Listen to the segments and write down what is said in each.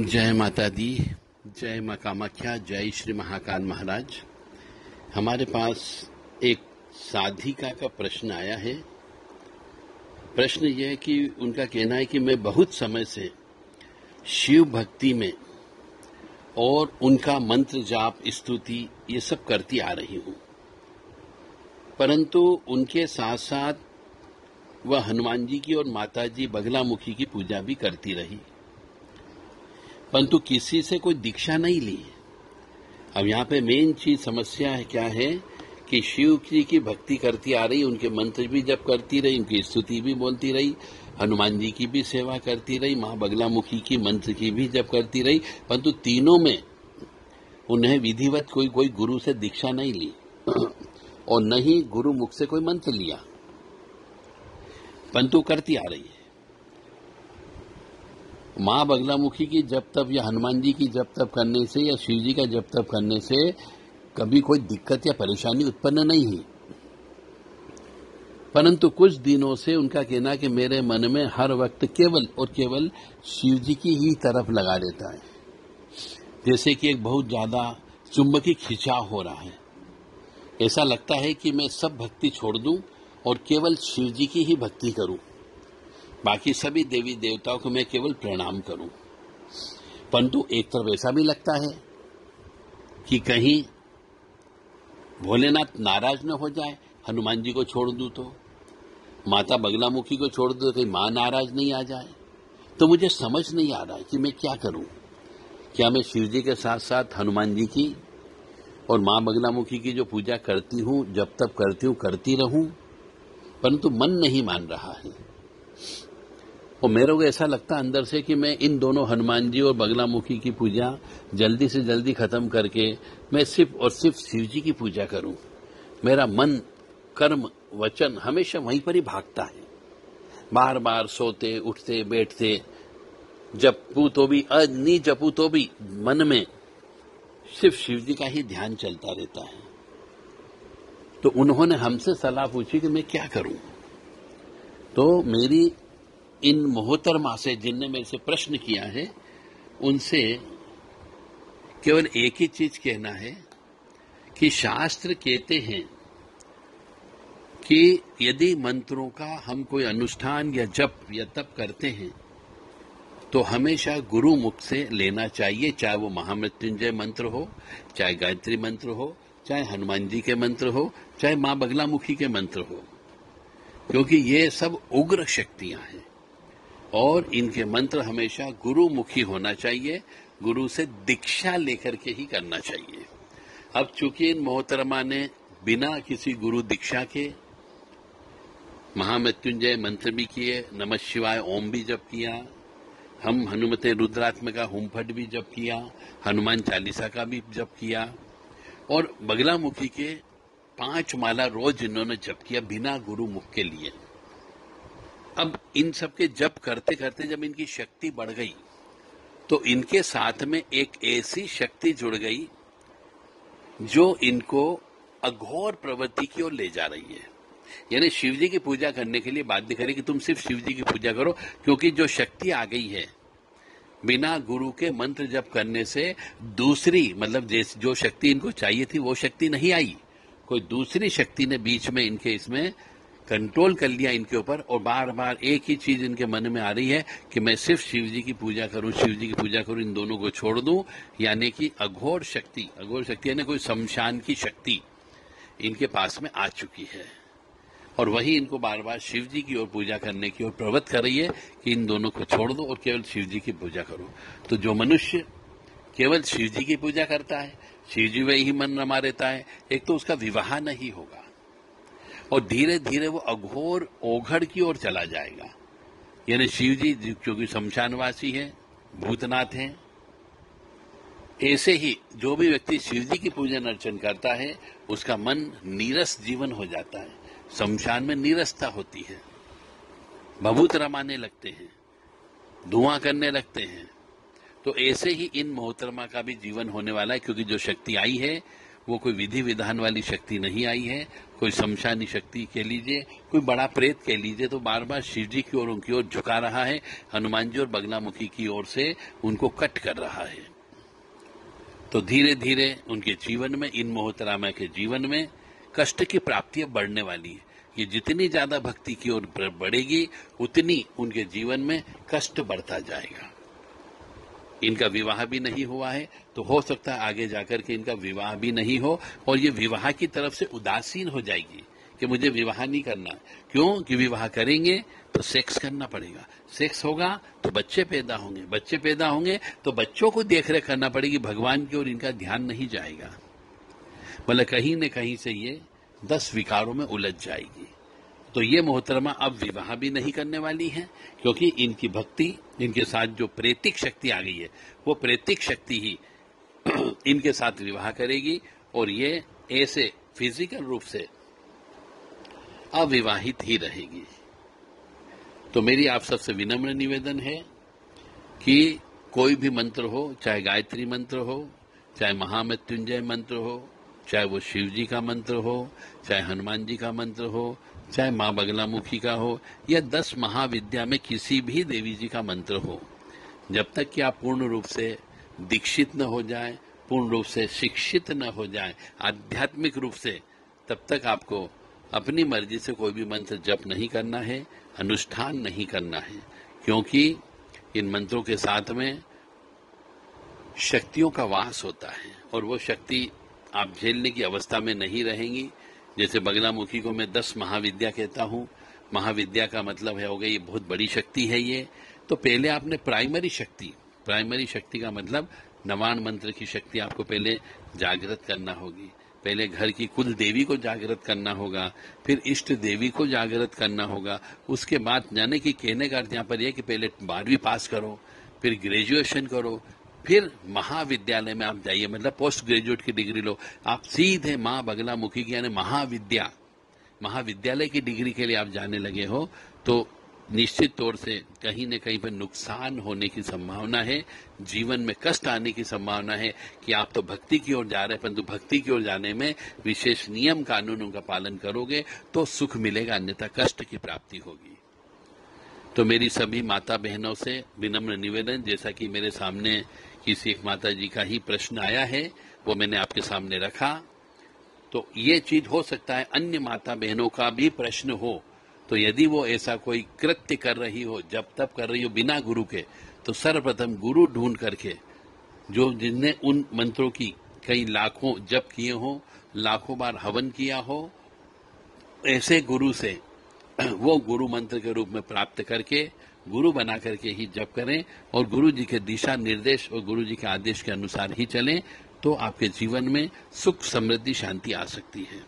जय माता दी, जय माँ कामाख्या, जय श्री महाकाल महाराज। हमारे पास एक साधिका का प्रश्न आया है। प्रश्न यह है कि उनका कहना है कि मैं बहुत समय से शिव भक्ति में और उनका मंत्र जाप स्तुति ये सब करती आ रही हूँ, परंतु उनके साथ साथ वह हनुमान जी की और माता जी बगलामुखी की पूजा भी करती रही, परंतु किसी से कोई दीक्षा नहीं ली। अब यहाँ पे मेन चीज समस्या है क्या है कि शिव जी की भक्ति करती आ रही, उनके मंत्र भी जप करती रही, उनकी स्तुति भी बोलती रही, हनुमान जी की भी सेवा करती रही, माँ बगलामुखी की मंत्र की भी जप करती रही, परंतु तीनों में उन्हें विधिवत कोई गुरु से दीक्षा नहीं ली और न ही गुरु मुख से कोई मंत्र लिया, परंतु करती आ रही है। माँ बगलामुखी की जप तप या हनुमान जी की जप तप करने से या शिव जी का जप तप करने से कभी कोई दिक्कत या परेशानी उत्पन्न नहीं हुई, परंतु कुछ दिनों से उनका कहना कि मेरे मन में हर वक्त केवल और केवल शिव जी की ही तरफ लगा रहता है, जैसे कि एक बहुत ज्यादा चुंबकीय खिंचाव हो रहा है। ऐसा लगता है कि मैं सब भक्ति छोड़ दूं और केवल शिव जी की ही भक्ति करूं, बाकी सभी देवी देवताओं को मैं केवल प्रणाम करूं। परंतु एक तरफ ऐसा भी लगता है कि कहीं भोलेनाथ नाराज न हो जाए, हनुमान जी को छोड़ दूं तो, माता बगलामुखी को छोड़ दूं तो कहीं मां नाराज नहीं आ जाए। तो मुझे समझ नहीं आ रहा है कि मैं क्या करूं। क्या मैं शिव जी के साथ साथ हनुमान जी की और मां बगलामुखी की जो पूजा करती हूं, जब तक करती हूं, करती रहूं, परंतु मन नहीं मान रहा है। और मेरे को ऐसा लगता है अंदर से कि मैं इन दोनों हनुमान जी और बगलामुखी की पूजा जल्दी से जल्दी खत्म करके मैं सिर्फ और सिर्फ शिव जी की पूजा करूं। मेरा मन, कर्म, वचन हमेशा वहीं पर ही भागता है, बार बार सोते उठते बैठते, जपू तो भी नहीं जपू तो भी मन में सिर्फ शिव जी का ही ध्यान चलता रहता है। तो उन्होंने हमसे सलाह पूछी कि मैं क्या करूं। तो मेरी इन मोहतरमा से जिनने मेरे से प्रश्न किया है, उनसे केवल एक ही चीज कहना है कि शास्त्र कहते हैं कि यदि मंत्रों का हम कोई अनुष्ठान या जप या तप करते हैं तो हमेशा गुरु मुख से लेना चाहिए, चाहे वो महामृत्युंजय मंत्र हो, चाहे गायत्री मंत्र हो, चाहे हनुमान जी के मंत्र हो, चाहे मां बगलामुखी के मंत्र हो, क्योंकि ये सब उग्र शक्तियां हैं और इनके मंत्र हमेशा गुरुमुखी होना चाहिए, गुरु से दीक्षा लेकर के ही करना चाहिए। अब चूंकि इन मोहतरमा ने बिना किसी गुरु दीक्षा के महामृत्युंजय मंत्र भी किए, नमः शिवाय ओम भी जप किया, हम हनुमते रुद्रात्मका हुमफट भी जप किया, हनुमान चालीसा का भी जप किया और बगलामुखी के 5 माला रोज इन्होंने जप किया बिना गुरु मुख के लिए। अब इन सब के जप करते करते जब इनकी शक्ति बढ़ गई तो इनके साथ में एक ऐसी शक्ति जुड़ गई जो इनको अघोर प्रवृत्ति की ओर ले जा रही है। यानी शिव जी की पूजा करने के लिए बाध्य करे कि तुम सिर्फ शिव जी की पूजा करो, क्योंकि जो शक्ति आ गई है बिना गुरु के मंत्र जप करने से, दूसरी मतलब जो शक्ति इनको चाहिए थी वो शक्ति नहीं आई, कोई दूसरी शक्ति ने बीच में इनके इसमें कंट्रोल कर लिया इनके ऊपर और बार बार एक ही चीज इनके मन में आ रही है कि मैं सिर्फ शिव जी की पूजा करूं, शिव जी की पूजा करूं, इन दोनों को छोड़ दूं। यानी कि अघोर शक्ति यानी कोई शमशान की शक्ति इनके पास में आ चुकी है और वही इनको बार बार शिव जी की ओर पूजा करने की ओर प्रवृत्त कर रही है कि इन दोनों को छोड़ दो और केवल शिव जी की पूजा करो। तो जो मनुष्य केवल शिव जी की पूजा करता है, शिव जी में ही मन रमा रहता है, एक तो उसका विवाह नहीं होगा और धीरे धीरे वो अघोर ओघड़ की ओर चला जाएगा। यानी शिव जी क्योंकि शमशानवासी है, भूतनाथ हैं, ऐसे ही जो भी व्यक्ति शिव जी की पूजन अर्चन करता है उसका मन नीरस जीवन हो जाता है, शमशान में नीरसता होती है, भभूत रमाने लगते हैं, धुआं करने लगते हैं। तो ऐसे ही इन मोहतरमा का भी जीवन होने वाला है, क्योंकि जो शक्ति आई है वो कोई विधि विधान वाली शक्ति नहीं आई है, कोई शमशानी शक्ति कह लीजिए, कोई बड़ा प्रेत कह लीजिए, तो बार बार शिव जी की ओर उनकी ओर झुका रहा है, हनुमान जी और बगलामुखी की ओर से उनको कट कर रहा है। तो धीरे धीरे उनके जीवन में, इन मोहतरामा के जीवन में कष्ट की प्राप्ति अब बढ़ने वाली है। ये जितनी ज्यादा भक्ति की ओर बढ़ेगी उतनी उनके जीवन में कष्ट बढ़ता जाएगा। इनका विवाह भी नहीं हुआ है, तो हो सकता है आगे जाकर के इनका विवाह भी नहीं हो और ये विवाह की तरफ से उदासीन हो जाएगी कि मुझे विवाह नहीं करना। क्यों? कि विवाह करेंगे तो सेक्स करना पड़ेगा, सेक्स होगा तो बच्चे पैदा होंगे, बच्चे पैदा होंगे तो बच्चों को देखरेख करना पड़ेगी, भगवान की ओर इनका ध्यान नहीं जाएगा। मतलब कहीं न कहीं से ये 10 विकारों में उलझ जाएगी। तो ये मोहतरमा अब विवाह भी नहीं करने वाली है, क्योंकि इनकी भक्ति, इनके साथ जो प्रेतिक शक्ति आ गई है, वो प्रेतिक शक्ति ही इनके साथ विवाह करेगी और ये ऐसे फिजिकल रूप से अविवाहित ही रहेगी। तो मेरी आप सबसे विनम्र निवेदन है कि कोई भी मंत्र हो, चाहे गायत्री मंत्र हो, चाहे महामृत्युंजय मंत्र हो, चाहे वो शिव जी का मंत्र हो, चाहे हनुमान जी का मंत्र हो, चाहे माँ बगलामुखी का हो, या 10 महाविद्या में किसी भी देवी जी का मंत्र हो, जब तक कि आप पूर्ण रूप से दीक्षित न हो जाए, पूर्ण रूप से शिक्षित न हो जाए आध्यात्मिक रूप से, तब तक आपको अपनी मर्जी से कोई भी मंत्र जप नहीं करना है, अनुष्ठान नहीं करना है। क्योंकि इन मंत्रों के साथ में शक्तियों का वास होता है और वो शक्ति आप झेलने की अवस्था में नहीं रहेंगी। जैसे बगलामुखी को मैं 10 महाविद्या कहता हूँ, महाविद्या का मतलब है हो गई ये बहुत बड़ी शक्ति है ये। तो पहले आपने प्राइमरी शक्ति का मतलब नवान मंत्र की शक्ति आपको पहले जागृत करना होगी। पहले घर की कुल देवी को जागृत करना होगा, फिर इष्ट देवी को जागृत करना होगा। उसके बाद जाने की कहने का अर्थ यहाँ पर यह कि पहले 12वीं पास करो, फिर ग्रेजुएशन करो, फिर महाविद्यालय में आप जाइए, मतलब पोस्ट ग्रेजुएट की डिग्री लो। आप सीधे माँ बगलामुखी की यानी महाविद्यालय की डिग्री के लिए आप जाने लगे हो, तो निश्चित तौर से कहीं न कहीं पर नुकसान होने की संभावना है, जीवन में कष्ट आने की संभावना है कि आप तो भक्ति की ओर जा रहे हैं, परंतु भक्ति की ओर जाने में विशेष नियम कानूनों का पालन करोगे तो सुख मिलेगा, अन्यथा कष्ट की प्राप्ति होगी। तो मेरी सभी माता बहनों से विनम्र निवेदन, जैसा कि मेरे सामने किसी एक माता जी का ही प्रश्न आया है, वो मैंने आपके सामने रखा। तो ये चीज हो सकता है अन्य माता बहनों का भी प्रश्न हो, तो यदि वो ऐसा कोई कृत्य कर रही हो, जब तब कर रही हो बिना गुरु के, तो सर्वप्रथम गुरु ढूंढ करके, जो जिनने उन मंत्रों की कई लाखों जप किए हो, लाखों बार हवन किया हो, ऐसे गुरु से वो गुरु मंत्र के रूप में प्राप्त करके गुरु बना करके ही जप करें और गुरु जी के दिशा निर्देश और गुरु जी के आदेश के अनुसार ही चलें, तो आपके जीवन में सुख समृद्धि शांति आ सकती है।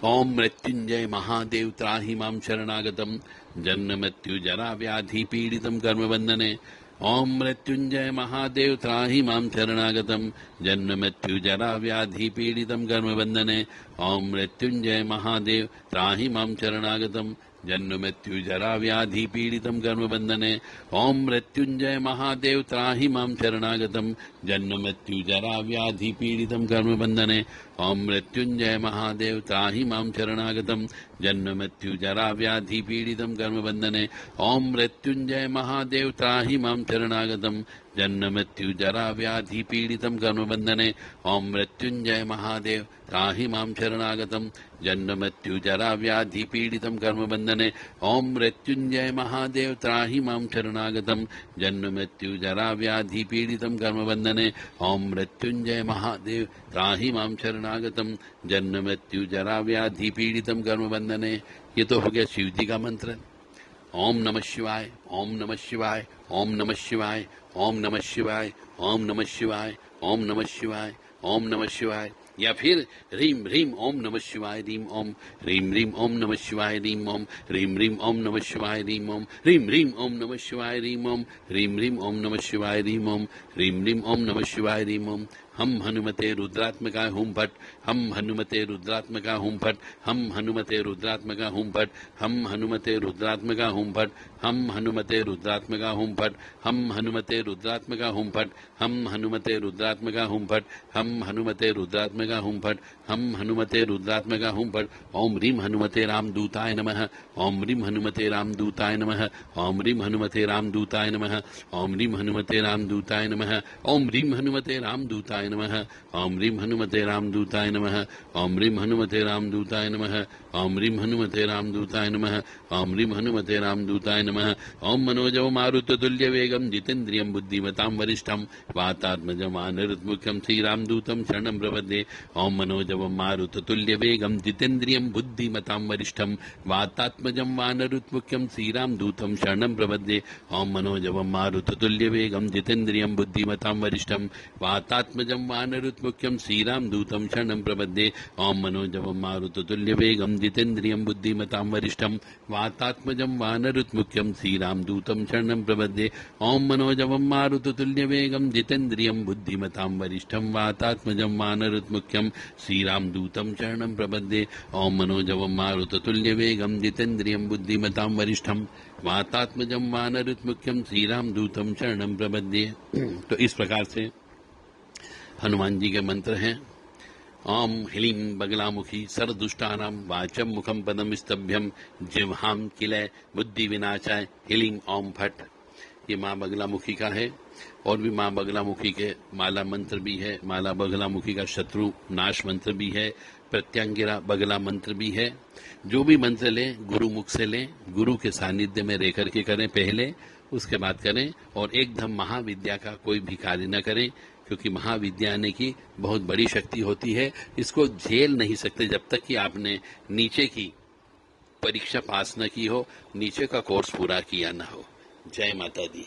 ओम मृत्युंजय महादेव त्राहि मां शरणागतम जन्म मृत्यु जरा व्याधि पीड़ितम कर्म बंधने। ओम मृत्युंजय महादेव त्राहि मां शरणागतम जन्म मृत्यु जरा व्याधि पीड़ितम कर्म बंधने। ओम मृत्युंजय महादेव त्राहि मां शरणागतम जन्म मृत्यु जरा व्याधि पीड़ितम कर्म बंधने। ओम मृत्युंजय महादेव त्राहि मां शरणागतम जन्म मृत्यु जरा व्याधि पीड़ितम कर्म बंधने। ओम मृत्युंजय महादेव त्राहि मां शरणागतम जन्म मृत्यु जरा व्याधि पीड़ितम कर्म बंधने। ओम मृत्युंजय महादेव त्राहि मां शरणागतम जन्म मृत्यु जरा व्याधि पीड़ितम कर्म बंधने। ओम मृत्युंजय महादेव त्राहि मां शरणागतम जन्म मृत्यु जरा व्याधि पीड़ितम कर्म बंधने। ओम मृत्युंजय महादेव त्राहि मां शरणागतम जन्म मृत्यु जरा व्याधि पीड़ितम कर्म बंधने। ओम मृत्युंजय महादेव त्राहि मां शरणागतम जन्म मृत्यु जरा व्याधि पीड़ितम कर्म बंधने। ये तो हो गया शिव जी का मंत्र। ओम नमः शिवाय, ओम नमः शिवाय, ओम नमः शिवाय, ओम नमः शिवाय, ओम नमः शिवाय, ओम नमः शिवाय, ओम नमः शिवाय। या फिर ह्रीम ह्रीम ओम नमः शिवाय ह्रीम ओम, ह्रीम ह्रीम ओम नमः शिवाय ह्रीम ओम, ह्रीम ह्रीम ओम नमः शिवाय ह्रीम ओम, ह्रीम ह्रीम ओम नमः शिवाय ह्रीम ओम, ह्रीम ह्रीम ओम नमः शिवाय ह्रीम ओम, ह्रीम ह्रीम ओम नमः शिवाय ह्रीम ओम, हम हनुमते रुद्रात्मका हुम फट, हम हनुमते रुद्रात्मका हुम फट, हम हनुमते रुद्रात्मका हुम फट, हम हनुमते रुद्रात्मका हुम फट, हम हनुमते रुद्रात्मका हुम फट, हम हनुमते रुद्रात्मका हुम फट, हम हनुमते रुद्रात्मका हुम फट, हम हनुमते रुद्रात्मका हुम फट, हम हनुमते रुद्रात्मका हुम फट। ओम ह्रीं हनुमते रामदूताय नमः, ओम ह्रीं हनुमते रामदूताय नमः, ओम ह्रीं हनुमते रामदूताय नमः, ओम ह्रीं हनुमते रामदूताय नमः, ओम ह्रीं हनुमते रामदूताय नमः, ओम ह्रीं हनुमते रामदूताय नमः, ओम ह्रीं हनुमते रामदूताय नमः, ओम ह्रीं हनुमते रामदूताय नमः, ओम ह्रीं हनुमते रामदूताय नमः। ओम मनोजव मारुततुल्य वेगं जितेन्द्रियं बुद्धिमतां वरिष्ठं वातात्मजं वानरमुख्यं श्रीरामदूतं शरणं प्रपद्ये। ओम मनोजव मारुततुल्य वेगं जितेन्द्रियं बुद्धिमतां वरिष्ठं वातात्मजं वानरमुख्यं श्रीरामदूतं शरणं प्रपद्ये। ओम मनोजव मारुततुल्य वेगं जितेन्द्रियं बुद्धिमतां वरिष्ठं वातात्मजं वानरमुख्यं श्रीरामदूतं शरणं प्रपद्ये। ओम मनोजव मारुततुल्य वेगं जितेन्द्रियं बुद्धिमतां वरिष्ठं वातात्मजं वानरमुख्यं श्रीरामदूतं शरणं प्रपद्ये। ओम मनोजवं मारुततुल्य वेगं जितेन्द्रियं बुद्धिमतां वरिष्ठं वातात्मजं वानरमुख्यं श्रीरामदूतं शरणं प्रपद्ये। ओम मनोजवं मारुततुल्य वेगं जितेन्द्रियं बुद्धिमतां वरिष्ठं वातात्मजं वानरमुख्यं श्रीरामदूतं शरणं प्रपद्ये। तो इस प्रकार से हनुमान जी के मंत्र हैं। ओम ह्लीं बगलामुखी सर्वदुष्टानां वाचम मुखम पदम स्तभ्यम जिह्वां किलय बुद्धि विनाशाय ह्लीं ओम फट। ये माँ बगलामुखी का है। और भी माँ बगलामुखी के माला मंत्र भी है। माला बगलामुखी का शत्रु नाश मंत्र भी है। प्रत्यंगिरा बगला मंत्र भी है। जो भी मंत्र लें गुरु मुख से लें, गुरु के सानिध्य में रह करके करें पहले, उसके बाद करें। और एकदम महाविद्या का कोई भी कार्य न करें, क्योंकि महाविद्या आने की बहुत बड़ी शक्ति होती है। इसको झेल नहीं सकते जब तक कि आपने नीचे की परीक्षा पास न की हो, नीचे का कोर्स पूरा किया न हो। जय माता दी।